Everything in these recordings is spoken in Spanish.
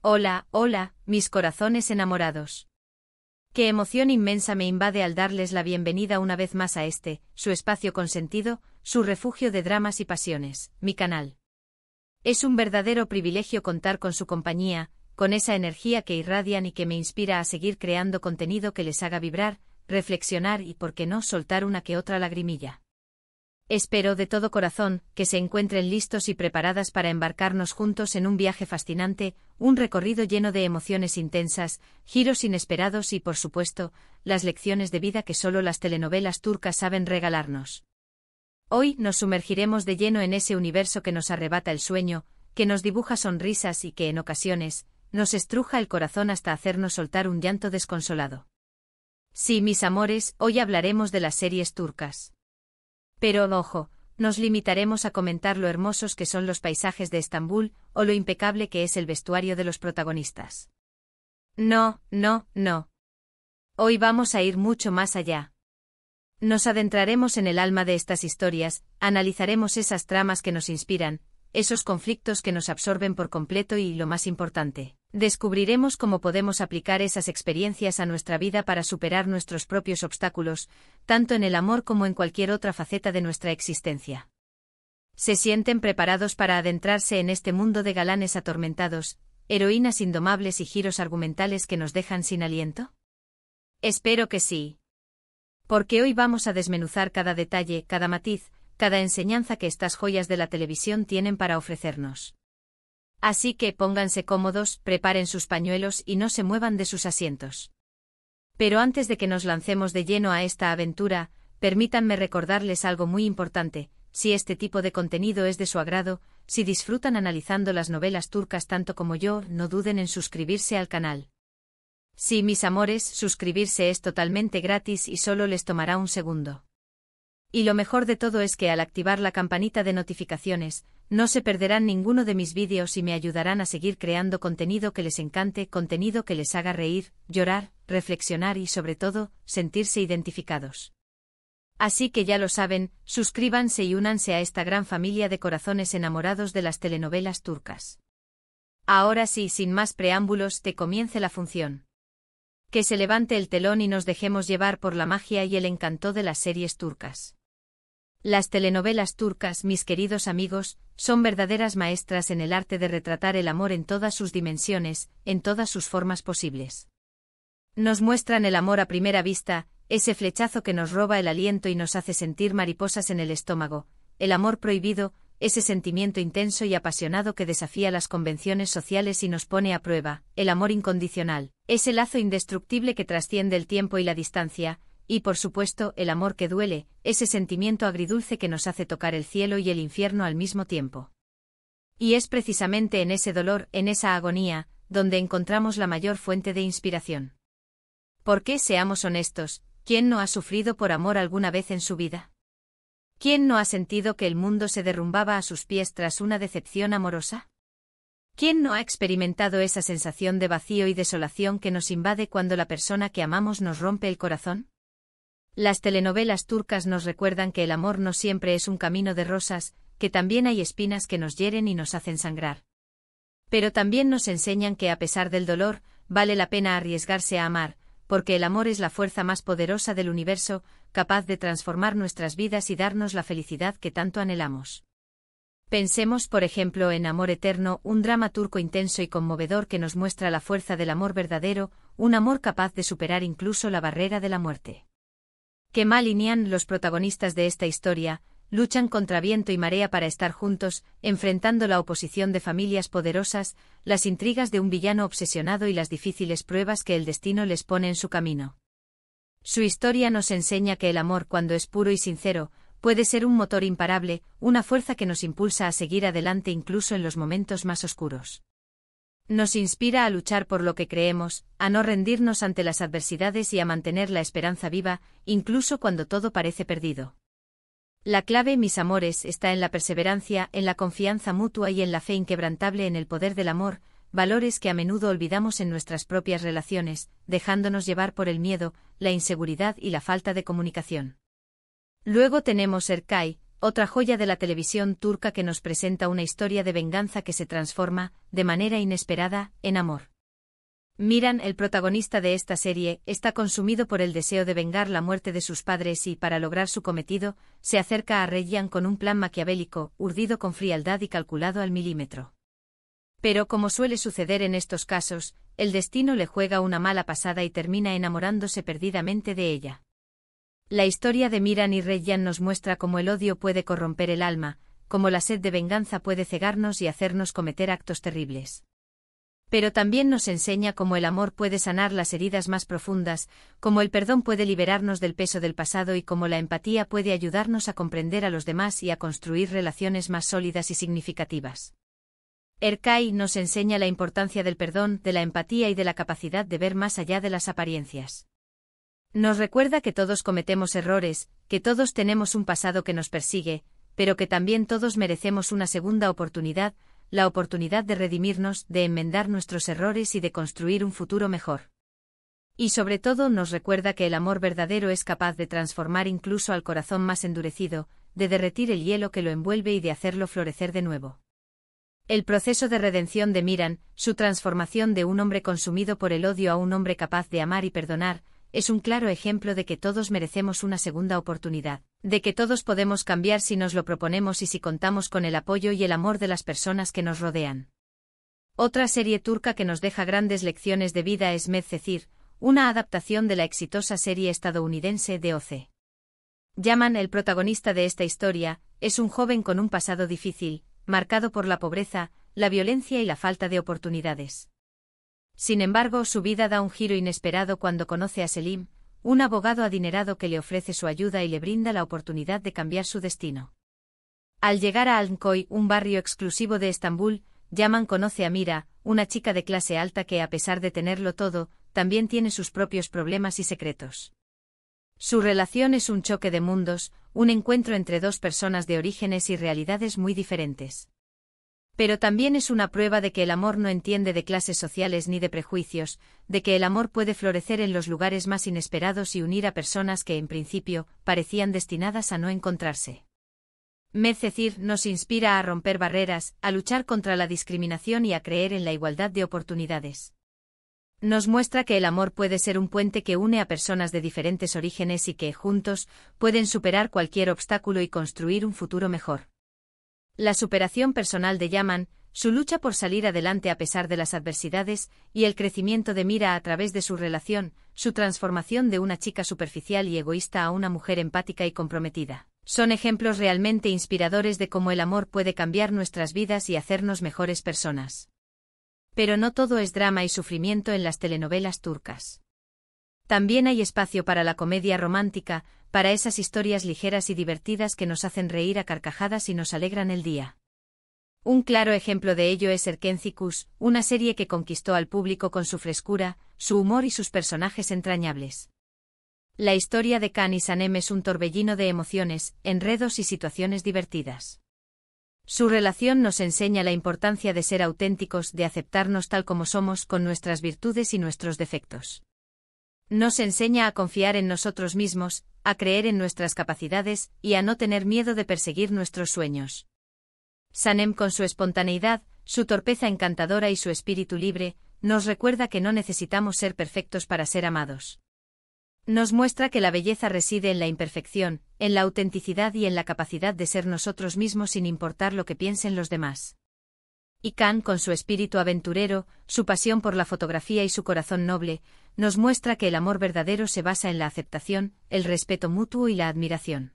Hola, hola, mis corazones enamorados. Qué emoción inmensa me invade al darles la bienvenida una vez más a este, su espacio consentido, su refugio de dramas y pasiones, mi canal. Es un verdadero privilegio contar con su compañía, con esa energía que irradian y que me inspira a seguir creando contenido que les haga vibrar, reflexionar y, por qué no, soltar una que otra lagrimilla. Espero de todo corazón que se encuentren listos y preparadas para embarcarnos juntos en un viaje fascinante, un recorrido lleno de emociones intensas, giros inesperados y, por supuesto, las lecciones de vida que solo las telenovelas turcas saben regalarnos. Hoy nos sumergiremos de lleno en ese universo que nos arrebata el sueño, que nos dibuja sonrisas y que, en ocasiones, nos estruja el corazón hasta hacernos soltar un llanto desconsolado. Sí, mis amores, hoy hablaremos de las series turcas. Pero, ojo, nos limitaremos a comentar lo hermosos que son los paisajes de Estambul, o lo impecable que es el vestuario de los protagonistas. No, no, no. Hoy vamos a ir mucho más allá. Nos adentraremos en el alma de estas historias, analizaremos esas tramas que nos inspiran, esos conflictos que nos absorben por completo y, lo más importante, descubriremos cómo podemos aplicar esas experiencias a nuestra vida para superar nuestros propios obstáculos, tanto en el amor como en cualquier otra faceta de nuestra existencia. ¿Se sienten preparados para adentrarse en este mundo de galanes atormentados, heroínas indomables y giros argumentales que nos dejan sin aliento? Espero que sí. Porque hoy vamos a desmenuzar cada detalle, cada matiz, cada enseñanza que estas joyas de la televisión tienen para ofrecernos. Así que pónganse cómodos, preparen sus pañuelos y no se muevan de sus asientos. Pero antes de que nos lancemos de lleno a esta aventura, permítanme recordarles algo muy importante: si este tipo de contenido es de su agrado, si disfrutan analizando las novelas turcas tanto como yo, no duden en suscribirse al canal. Sí, mis amores, suscribirse es totalmente gratis y solo les tomará un segundo. Y lo mejor de todo es que al activar la campanita de notificaciones, no se perderán ninguno de mis vídeos y me ayudarán a seguir creando contenido que les encante, contenido que les haga reír, llorar, reflexionar y, sobre todo, sentirse identificados. Así que ya lo saben, suscríbanse y únanse a esta gran familia de corazones enamorados de las telenovelas turcas. Ahora sí, sin más preámbulos, que comience la función. Que se levante el telón y nos dejemos llevar por la magia y el encanto de las series turcas. Las telenovelas turcas, mis queridos amigos, son verdaderas maestras en el arte de retratar el amor en todas sus dimensiones, en todas sus formas posibles. Nos muestran el amor a primera vista, ese flechazo que nos roba el aliento y nos hace sentir mariposas en el estómago, el amor prohibido, ese sentimiento intenso y apasionado que desafía las convenciones sociales y nos pone a prueba, el amor incondicional, ese lazo indestructible que trasciende el tiempo y la distancia, y por supuesto, el amor que duele, ese sentimiento agridulce que nos hace tocar el cielo y el infierno al mismo tiempo. Y es precisamente en ese dolor, en esa agonía, donde encontramos la mayor fuente de inspiración. Porque, seamos honestos, ¿quién no ha sufrido por amor alguna vez en su vida? ¿Quién no ha sentido que el mundo se derrumbaba a sus pies tras una decepción amorosa? ¿Quién no ha experimentado esa sensación de vacío y desolación que nos invade cuando la persona que amamos nos rompe el corazón? Las telenovelas turcas nos recuerdan que el amor no siempre es un camino de rosas, que también hay espinas que nos hieren y nos hacen sangrar. Pero también nos enseñan que a pesar del dolor, vale la pena arriesgarse a amar, porque el amor es la fuerza más poderosa del universo, capaz de transformar nuestras vidas y darnos la felicidad que tanto anhelamos. Pensemos, por ejemplo, en Amor Eterno, un drama turco intenso y conmovedor que nos muestra la fuerza del amor verdadero, un amor capaz de superar incluso la barrera de la muerte. Kemal y Nihan, los protagonistas de esta historia, luchan contra viento y marea para estar juntos, enfrentando la oposición de familias poderosas, las intrigas de un villano obsesionado y las difíciles pruebas que el destino les pone en su camino. Su historia nos enseña que el amor, cuando es puro y sincero, puede ser un motor imparable, una fuerza que nos impulsa a seguir adelante incluso en los momentos más oscuros. Nos inspira a luchar por lo que creemos, a no rendirnos ante las adversidades y a mantener la esperanza viva, incluso cuando todo parece perdido. La clave, mis amores, está en la perseverancia, en la confianza mutua y en la fe inquebrantable en el poder del amor, valores que a menudo olvidamos en nuestras propias relaciones, dejándonos llevar por el miedo, la inseguridad y la falta de comunicación. Luego tenemos Erkay, otra joya de la televisión turca que nos presenta una historia de venganza que se transforma, de manera inesperada, en amor. Miran, el protagonista de esta serie, está consumido por el deseo de vengar la muerte de sus padres y, para lograr su cometido, se acerca a Reyyan con un plan maquiavélico, urdido con frialdad y calculado al milímetro. Pero, como suele suceder en estos casos, el destino le juega una mala pasada y termina enamorándose perdidamente de ella. La historia de Miran y Reyyan nos muestra cómo el odio puede corromper el alma, cómo la sed de venganza puede cegarnos y hacernos cometer actos terribles. Pero también nos enseña cómo el amor puede sanar las heridas más profundas, cómo el perdón puede liberarnos del peso del pasado y cómo la empatía puede ayudarnos a comprender a los demás y a construir relaciones más sólidas y significativas. Erkay nos enseña la importancia del perdón, de la empatía y de la capacidad de ver más allá de las apariencias. Nos recuerda que todos cometemos errores, que todos tenemos un pasado que nos persigue, pero que también todos merecemos una segunda oportunidad, la oportunidad de redimirnos, de enmendar nuestros errores y de construir un futuro mejor. Y sobre todo nos recuerda que el amor verdadero es capaz de transformar incluso al corazón más endurecido, de derretir el hielo que lo envuelve y de hacerlo florecer de nuevo. El proceso de redención de Miran, su transformación de un hombre consumido por el odio a un hombre capaz de amar y perdonar, es un claro ejemplo de que todos merecemos una segunda oportunidad, de que todos podemos cambiar si nos lo proponemos y si contamos con el apoyo y el amor de las personas que nos rodean. Otra serie turca que nos deja grandes lecciones de vida es Medcezir, una adaptación de la exitosa serie estadounidense de O.C. Yaman, el protagonista de esta historia, es un joven con un pasado difícil, marcado por la pobreza, la violencia y la falta de oportunidades. Sin embargo, su vida da un giro inesperado cuando conoce a Selim, un abogado adinerado que le ofrece su ayuda y le brinda la oportunidad de cambiar su destino. Al llegar a Alnkoy, un barrio exclusivo de Estambul, Yaman conoce a Mira, una chica de clase alta que, a pesar de tenerlo todo, también tiene sus propios problemas y secretos. Su relación es un choque de mundos, un encuentro entre dos personas de orígenes y realidades muy diferentes. Pero también es una prueba de que el amor no entiende de clases sociales ni de prejuicios, de que el amor puede florecer en los lugares más inesperados y unir a personas que en principio parecían destinadas a no encontrarse. Medcezir nos inspira a romper barreras, a luchar contra la discriminación y a creer en la igualdad de oportunidades. Nos muestra que el amor puede ser un puente que une a personas de diferentes orígenes y que, juntos, pueden superar cualquier obstáculo y construir un futuro mejor. La superación personal de Yaman, su lucha por salir adelante a pesar de las adversidades, y el crecimiento de Mira a través de su relación, su transformación de una chica superficial y egoísta a una mujer empática y comprometida, son ejemplos realmente inspiradores de cómo el amor puede cambiar nuestras vidas y hacernos mejores personas. Pero no todo es drama y sufrimiento en las telenovelas turcas. También hay espacio para la comedia romántica, para esas historias ligeras y divertidas que nos hacen reír a carcajadas y nos alegran el día. Un claro ejemplo de ello es Erkenci, una serie que conquistó al público con su frescura, su humor y sus personajes entrañables. La historia de Kaan y Sanem es un torbellino de emociones, enredos y situaciones divertidas. Su relación nos enseña la importancia de ser auténticos, de aceptarnos tal como somos, con nuestras virtudes y nuestros defectos. Nos enseña a confiar en nosotros mismos, a creer en nuestras capacidades y a no tener miedo de perseguir nuestros sueños. Sanem, con su espontaneidad, su torpeza encantadora y su espíritu libre, nos recuerda que no necesitamos ser perfectos para ser amados. Nos muestra que la belleza reside en la imperfección, en la autenticidad y en la capacidad de ser nosotros mismos sin importar lo que piensen los demás. Y Kaan, con su espíritu aventurero, su pasión por la fotografía y su corazón noble, nos muestra que el amor verdadero se basa en la aceptación, el respeto mutuo y la admiración.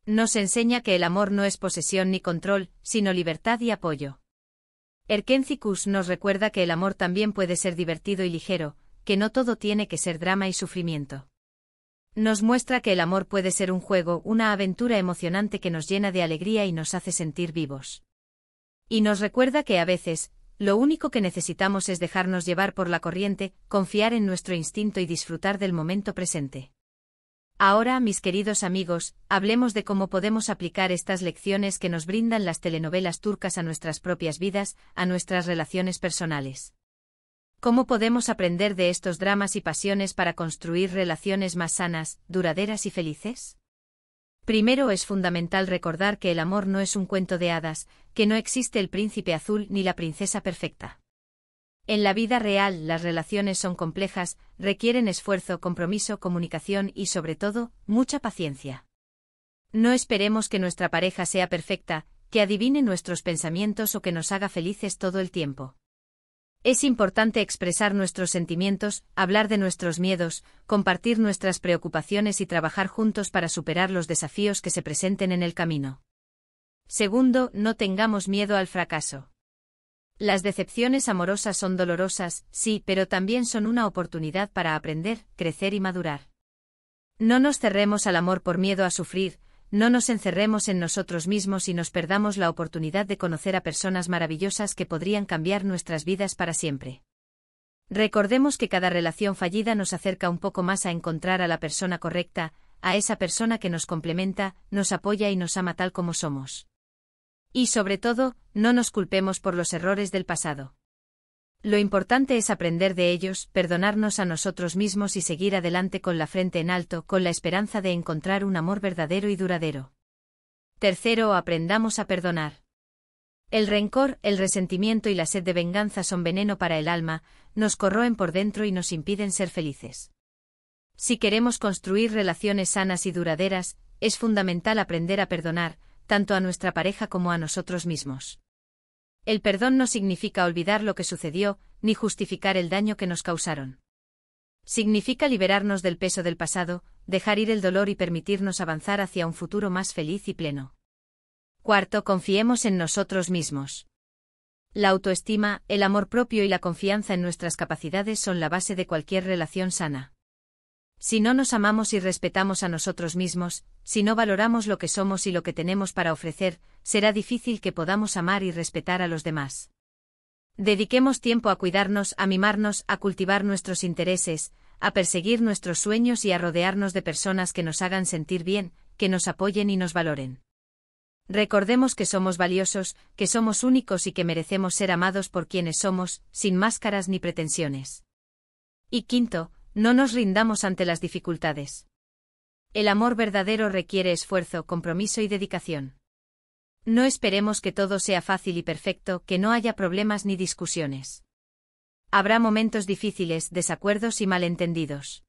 Nos enseña que el amor no es posesión ni control, sino libertad y apoyo. Erkenci nos recuerda que el amor también puede ser divertido y ligero, que no todo tiene que ser drama y sufrimiento. Nos muestra que el amor puede ser un juego, una aventura emocionante que nos llena de alegría y nos hace sentir vivos. Y nos recuerda que a veces, lo único que necesitamos es dejarnos llevar por la corriente, confiar en nuestro instinto y disfrutar del momento presente. Ahora, mis queridos amigos, hablemos de cómo podemos aplicar estas lecciones que nos brindan las telenovelas turcas a nuestras propias vidas, a nuestras relaciones personales. ¿Cómo podemos aprender de estos dramas y pasiones para construir relaciones más sanas, duraderas y felices? Primero es fundamental recordar que el amor no es un cuento de hadas, que no existe el príncipe azul ni la princesa perfecta. En la vida real las relaciones son complejas, requieren esfuerzo, compromiso, comunicación y sobre todo, mucha paciencia. No esperemos que nuestra pareja sea perfecta, que adivine nuestros pensamientos o que nos haga felices todo el tiempo. Es importante expresar nuestros sentimientos, hablar de nuestros miedos, compartir nuestras preocupaciones y trabajar juntos para superar los desafíos que se presenten en el camino. Segundo, no tengamos miedo al fracaso. Las decepciones amorosas son dolorosas, sí, pero también son una oportunidad para aprender, crecer y madurar. No nos cerremos al amor por miedo a sufrir, no nos encerremos en nosotros mismos y nos perdamos la oportunidad de conocer a personas maravillosas que podrían cambiar nuestras vidas para siempre. Recordemos que cada relación fallida nos acerca un poco más a encontrar a la persona correcta, a esa persona que nos complementa, nos apoya y nos ama tal como somos. Y sobre todo, no nos culpemos por los errores del pasado. Lo importante es aprender de ellos, perdonarnos a nosotros mismos y seguir adelante con la frente en alto, con la esperanza de encontrar un amor verdadero y duradero. Tercero, aprendamos a perdonar. El rencor, el resentimiento y la sed de venganza son veneno para el alma, nos corroen por dentro y nos impiden ser felices. Si queremos construir relaciones sanas y duraderas, es fundamental aprender a perdonar, tanto a nuestra pareja como a nosotros mismos. El perdón no significa olvidar lo que sucedió, ni justificar el daño que nos causaron. Significa liberarnos del peso del pasado, dejar ir el dolor y permitirnos avanzar hacia un futuro más feliz y pleno. Cuarto, confiemos en nosotros mismos. La autoestima, el amor propio y la confianza en nuestras capacidades son la base de cualquier relación sana. Si no nos amamos y respetamos a nosotros mismos, si no valoramos lo que somos y lo que tenemos para ofrecer, será difícil que podamos amar y respetar a los demás. Dediquemos tiempo a cuidarnos, a mimarnos, a cultivar nuestros intereses, a perseguir nuestros sueños y a rodearnos de personas que nos hagan sentir bien, que nos apoyen y nos valoren. Recordemos que somos valiosos, que somos únicos y que merecemos ser amados por quienes somos, sin máscaras ni pretensiones. Y quinto, no nos rindamos ante las dificultades. El amor verdadero requiere esfuerzo, compromiso y dedicación. No esperemos que todo sea fácil y perfecto, que no haya problemas ni discusiones. Habrá momentos difíciles, desacuerdos y malentendidos.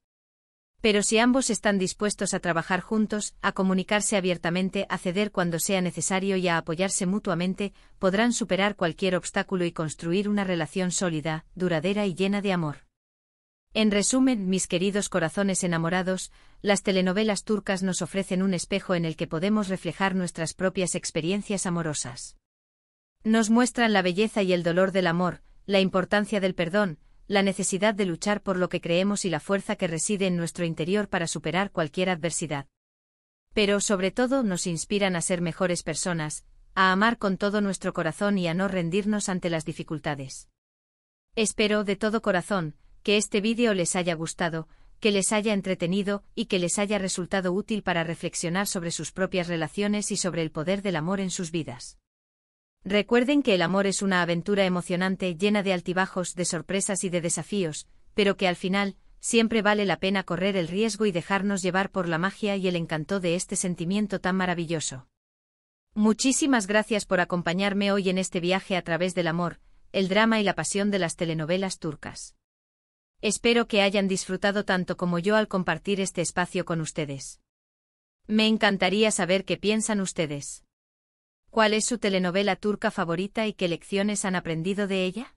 Pero si ambos están dispuestos a trabajar juntos, a comunicarse abiertamente, a ceder cuando sea necesario y a apoyarse mutuamente, podrán superar cualquier obstáculo y construir una relación sólida, duradera y llena de amor. En resumen, mis queridos corazones enamorados, las telenovelas turcas nos ofrecen un espejo en el que podemos reflejar nuestras propias experiencias amorosas. Nos muestran la belleza y el dolor del amor, la importancia del perdón, la necesidad de luchar por lo que creemos y la fuerza que reside en nuestro interior para superar cualquier adversidad. Pero sobre todo nos inspiran a ser mejores personas, a amar con todo nuestro corazón y a no rendirnos ante las dificultades. Espero de todo corazón que este vídeo les haya gustado, que les haya entretenido y que les haya resultado útil para reflexionar sobre sus propias relaciones y sobre el poder del amor en sus vidas. Recuerden que el amor es una aventura emocionante llena de altibajos, de sorpresas y de desafíos, pero que al final, siempre vale la pena correr el riesgo y dejarnos llevar por la magia y el encanto de este sentimiento tan maravilloso. Muchísimas gracias por acompañarme hoy en este viaje a través del amor, el drama y la pasión de las telenovelas turcas. Espero que hayan disfrutado tanto como yo al compartir este espacio con ustedes. Me encantaría saber qué piensan ustedes. ¿Cuál es su telenovela turca favorita y qué lecciones han aprendido de ella?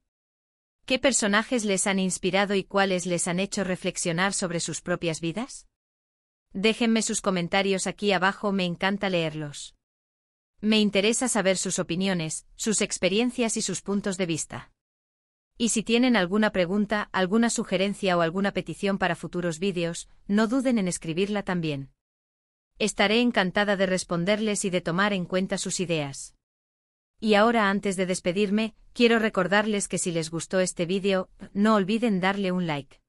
¿Qué personajes les han inspirado y cuáles les han hecho reflexionar sobre sus propias vidas? Déjenme sus comentarios aquí abajo, me encanta leerlos. Me interesa saber sus opiniones, sus experiencias y sus puntos de vista. Y si tienen alguna pregunta, alguna sugerencia o alguna petición para futuros vídeos, no duden en escribirla también. Estaré encantada de responderles y de tomar en cuenta sus ideas. Y ahora, antes de despedirme, quiero recordarles que si les gustó este vídeo, no olviden darle un like.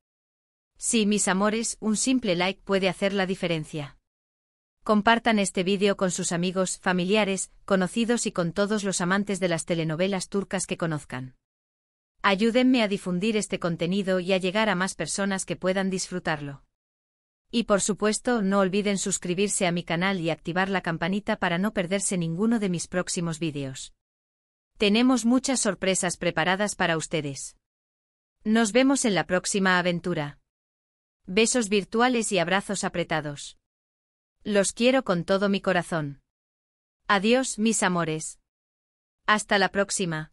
Sí, mis amores, un simple like puede hacer la diferencia. Compartan este vídeo con sus amigos, familiares, conocidos y con todos los amantes de las telenovelas turcas que conozcan. Ayúdenme a difundir este contenido y a llegar a más personas que puedan disfrutarlo. Y por supuesto, no olviden suscribirse a mi canal y activar la campanita para no perderse ninguno de mis próximos vídeos. Tenemos muchas sorpresas preparadas para ustedes. Nos vemos en la próxima aventura. Besos virtuales y abrazos apretados. Los quiero con todo mi corazón. Adiós, mis amores. Hasta la próxima.